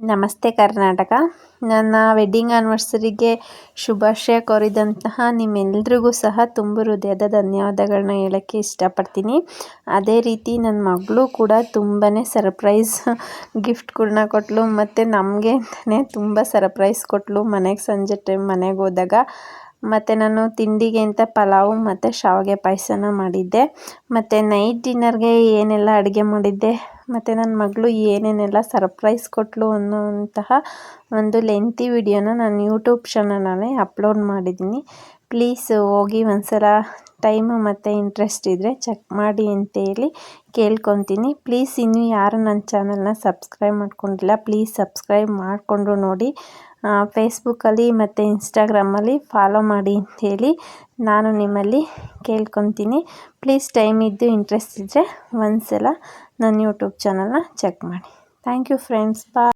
ನಮಸ್ತೆ ಕರ್ನಾಟಕ. ನನ್ನ ವೆಡ್ಡಿಂಗ್ ಆ್ಯನಿವರ್ಸರಿಗೆ ಶುಭಾಶಯ ಕೋರಿದಂತಹ ನಿಮ್ಮೆಲ್ರಿಗೂ ಸಹ ತುಂಬ ಹೃದಯದ ಧನ್ಯವಾದಗಳನ್ನ ಹೇಳೋಕ್ಕೆ ಇಷ್ಟಪಡ್ತೀನಿ. ಅದೇ ರೀತಿ ನನ್ನ ಮಗಳು ಕೂಡ ತುಂಬಾ ಸರ್ಪ್ರೈಸ್ ಗಿಫ್ಟ್ಗಳ್ನ ಕೊಟ್ಟಳು ಮತ್ತು ನಮಗೆ ಅಂತಲೇ ತುಂಬ ಸರ್ಪ್ರೈಸ್ ಕೊಟ್ಟಳು ಮನೆಗೆ ಸಂಜೆ ಟೈಮ್ ಮನೆಗೆ ಹೋದಾಗ. ಮತ್ತು ನಾನು ತಿಂಡಿಗೆ ಅಂತ ಪಲಾವು ಮತ್ತು ಶಾವಿಗೆ ಪಾಯಸನ ಮಾಡಿದ್ದೆ. ಮತ್ತು ನೈಟ್ ಡಿನ್ನರ್ಗೆ ಏನೆಲ್ಲ ಅಡುಗೆ ಮಾಡಿದ್ದೆ ಮತ್ತು ನನ್ನ ಮಗಳು ಏನೇನೆಲ್ಲ ಸರ್ಪ್ರೈಸ್ ಕೊಟ್ಟಳು ಅನ್ನುವಂತಹ ಒಂದು ಲೆಂತಿ ವಿಡಿಯೋನ ನಾನು ಯೂಟ್ಯೂಬ್ ಚಾನಲಲ್ಲಿ ಅಪ್ಲೋಡ್ ಮಾಡಿದ್ದೀನಿ. ಪ್ಲೀಸ್ ಹೋಗಿ ಒಂದ್ಸಲ ಟೈಮು ಮತ್ತು ಇಂಟ್ರೆಸ್ಟ್ ಇದ್ದರೆ ಚೆಕ್ ಮಾಡಿ ಅಂತೇಳಿ ಕೇಳ್ಕೊತೀನಿ. ಪ್ಲೀಸ್ ಇನ್ನೂ ಯಾರು ನನ್ನ ಚಾನಲ್ನ ಸಬ್ಸ್ಕ್ರೈಬ್ ಮಾಡ್ಕೊಂಡಿಲ್ಲ ಪ್ಲೀಸ್ ಸಬ್ಸ್ಕ್ರೈಬ್ ಮಾಡಿಕೊಂಡು ನೋಡಿ. ಫೇಸ್ಬುಕ್ಕಲ್ಲಿ ಮತ್ತು ಇನ್ಸ್ಟಾಗ್ರಾಮಲ್ಲಿ ಫಾಲೋ ಮಾಡಿ ಅಂಥೇಳಿ ನಾನು ನಿಮ್ಮಲ್ಲಿ ಕೇಳ್ಕೊತೀನಿ. ಪ್ಲೀಸ್ ಟೈಮ್ ಇದ್ದು ಇಂಟ್ರೆಸ್ಟ್ ಇದ್ದರೆ ಒಂದ್ಸಲ ನನ್ನ ಯೂಟ್ಯೂಬ್ ಚಾನಲ್ನ ಚೆಕ್ ಮಾಡಿ. Thank you friends. ಬಾಯ್.